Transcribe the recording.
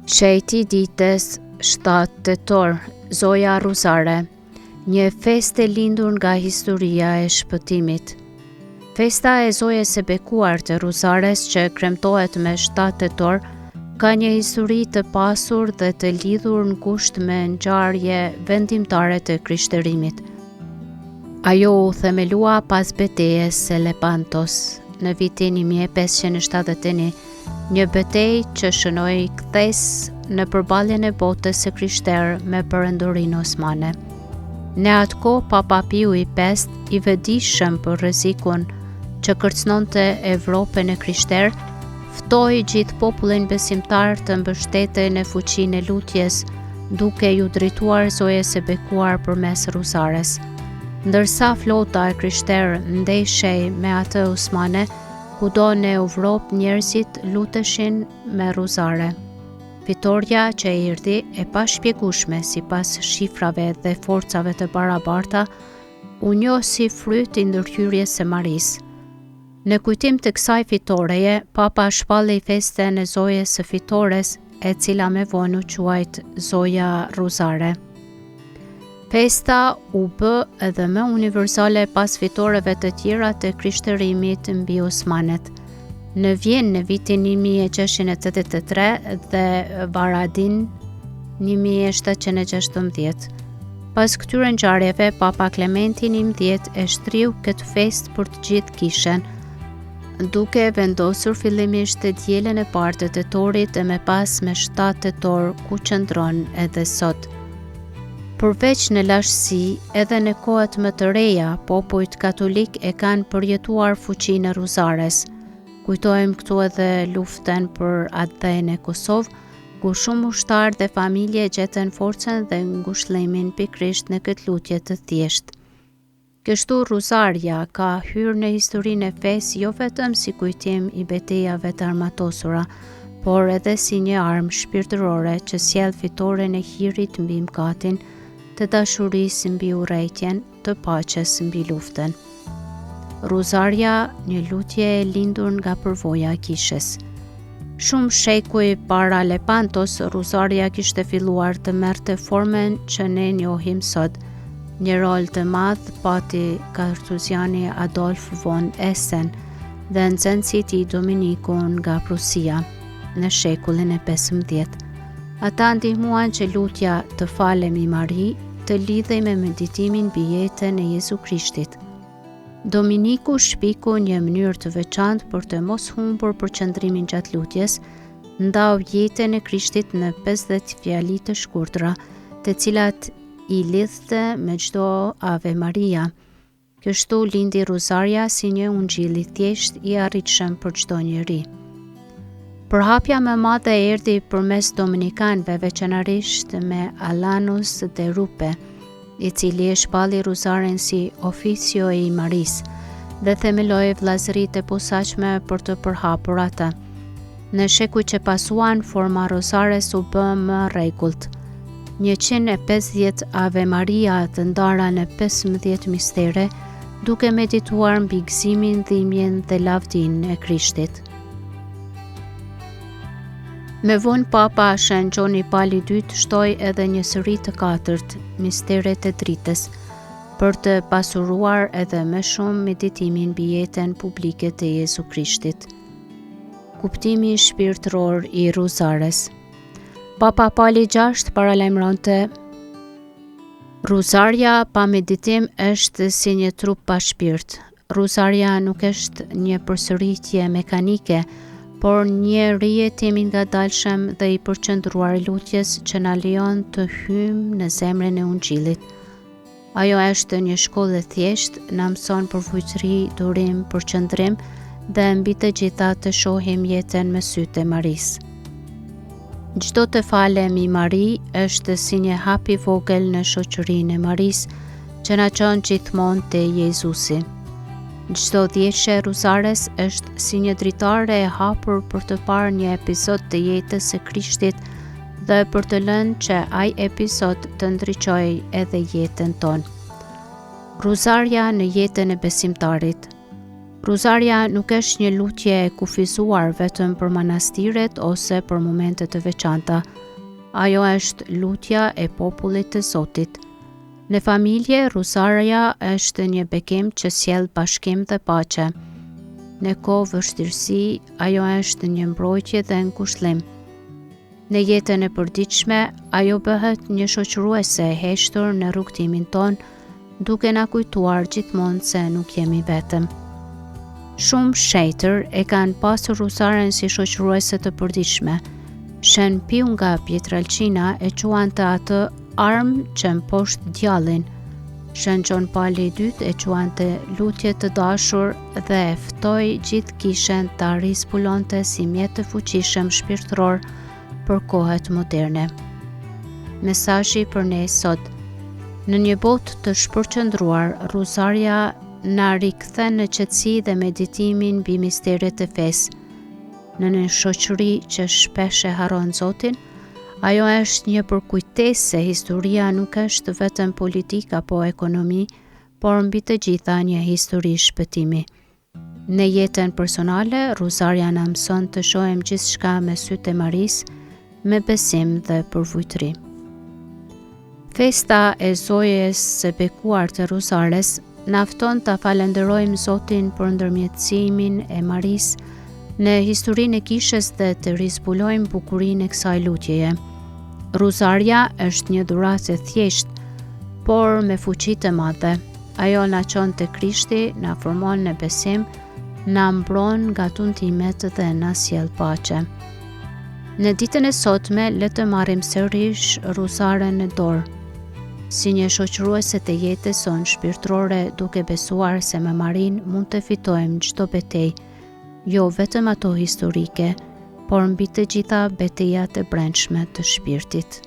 Shejti ditës 7 tetor, Zoja Ruzare, një festë e lindur nga historia e shpëtimit. Festa e Zojes së bekuar të Ruzares që kremtohet me 7 tetor, ka një histori të pasur dhe të lidhur ngushtë me ngjarje vendimtare të krishtërimit. Ajo u themelua pas betejës së Lepantos në vitin 1571, një betejë që shënoi kthes në përballjen e botës së krishterë me perëndorinë osmane. Në atë kohë Papa Piu i V, i vëdijshëm për rrezikun që kërcënonte Evropën e krishterë, ftoi gjithë popullin besimtar të mbështetej në fuqinë e lutjes, duke ju drejtuar Zojes së bekuar përmes Ruzares. Ndërsa flota e krishterë ndeshej me atë osmane, kudo në Evropë njerëzit luteshin me Ruzare. Fitoria që erdhi e pashpjegueshme sipas shifrave dhe forcave të barabarta, u njoh si fryt i ndërhyrjes së Marisë. Në kujtim të kësaj fitoreje, Papa shpalli festën e Zojes së Fitores, e cila më vonë u quajt Zoja Ruzare. Festa u bë edhe më universale pas fitoreve të tjera të krishtërimit mbi osmanet. Në Vjenë në vitin 1683 dhe Varadin 1716. Pas këtyre ngjarjeve, Papa Klementi XI e shtriu këtë festë për të gjithë kishën, duke vendosur fillimisht të dielën e parë të tetorit e më pas me 7 tetor, ku qëndron edhe sot. Përveç në lashtësi, edhe në kohët më të reja, popujt katolik e kanë përjetuar fuqinë e Ruzares. Kujtojmë këtu edhe luftën për atë në Kosovë, ku shumë ushtarë dhe familje gjetën forcën dhe ngushëllimin pikërisht në këtë lutje të thjeshtë. Kështu Ruzaria ka hyrë në historinë e fesë jo vetëm si kujtim i betejave të armatosura, por edhe si një armë shpirtërore që sjell fitoren e hirit mbi mëkatin, të dashurisë mbi urrejtjen, të paqes mbi luftën. Ruzaria, një lutje e lindur nga përvoja e kishës. Shumë shekuj para Lepantos, Ruzaria kishte filluar të merrte formën që ne njohim sot. Një rol të madh pati kartuziani Adolf von Essen dhe nxënësit i Dominikun nga Prusia në shekullin e 15. Ata ndihmuan që lutja të falemi Mari të lidhej me meditimin mbi jetën e Jezu Krishtit. Dominiku shpiku një mënyrë të veçantë për të mos humbur përqendrimin gjatë lutjes, ndau jetën e Krishtit në 50 fjali të shkurtra, të cilat i lidhte me çdo Ave Maria. Kështu lindi Ruzaria si një ungjill i thjeshtë i arritshëm për çdo njeri. Përhapja më e madhe erdhi përmes dominikanëve, veçanërisht me Alanus de Rupe, i cili e shpalli Ruzaren si oficio i Marisë dhe themeloi vllazëritë e posaçme për të përhapur atë. Në shekujt që pasuan, forma Ruzares u bë më rregullt. 150 Ave Maria të ndara në 15 mistere, duke medituar mbi gëzimin, dhimbjen dhe lavdinë e Krishtit. Me vonë Papa Shën Gjoni Pali II shtoi edhe një sëri të 4, misteret e dritës, për të pasuruar edhe më shumë meditimin mbi jetën publike të Jezu Krishtit. Kuptimi shpirtëror i Ruzares. Papa Pali VI paralajmëronte: Ruzaria pa meditim është si një trup pa shpirt. Ruzaria nuk është një përsëritje mekanike, por një rijetim i ngadalshëm dhe i përqendruar i lutjes që na lejon të hyjmë në zemrën e ungjillit. Ajo është një shkollë e thjeshtë, na mëson përvojtëri, durim, përqendrim dhe mbi të gjitha të shohim jetën me sytë e Marisë. Çdo të falemi Mari është si një hap i vogël në shoqërinë e Marisë që na çon gjithmonë te Jezusi. Çdo dhjeshe e Ruzares është si një dritare e hapur për të parë një episod të jetës së Krishtit dhe për të lënë që ai episod të ndriçojë edhe jetën tonë. Ruzaria në jetën e besimtarit. Ruzaria nuk është një lutje e kufizuar vetëm për manastiret ose për momente të veçanta. Ajo është lutja e popullit të Zotit. Në familje, Ruzaria është një bekim që sjell bashkim dhe paqe. Në kohë vështirësi, ajo është një mbrojtje dhe ngushëllim. Në jetën e përditshme, ajo bëhet një shoqëruese e heshtur në rrugtimin ton, duke na kujtuar gjithmonë se nuk jemi vetëm. Shumë shejtër e kanë pasur Ruzaren si shoqëruese të përditshme. Shën Piu nga Pietrelcina e quante atë armë që mposht djallin. Shën Gjon Pali II e quante lutje të dashur dhe e ftoi gjithë kishen ta rispulonte si mjet të fuqishëm shpirtëror për kohët moderne. Mesazhi për ne sot. Në një botë të shpërqendruar, Ruzaria na rikthen në qetësi dhe meditimin mbi misteret e fesë. Në një shoqëri që shpesh e harron Zotin, ajo është një përkujtesë se historia nuk është vetëm politika apo ekonomi, por mbi të gjitha një histori shpëtimi. Në jetën personale, Ruzaria na mëson të shohim gjithçka me sytë e Marisë, me besim dhe përvujtëri. Festa e Zojes së bekuar të Ruzares na fton ta falenderojmë Zotin për ndërmjetësimin e Marisë në historinë e kishës dhe të rizbulojmë bukurinë e kësaj lutjeje. Ruzaria është një dhuratë e thjeshtë, por me fuqi të madhe. Ajo na çon te Krishti, na formon në besim, na mbron nga tundimet dhe na sjell paqe. Në ditën e sotme, le të marrim sërish Ruzaren në dorë, si një shoqëruese të jetës sonë shpirtërore, duke besuar se me Marin mund të fitojmë çdo betejë, jo vetëm ato historike, por mbi të gjitha betejat e brendshme të shpirtit.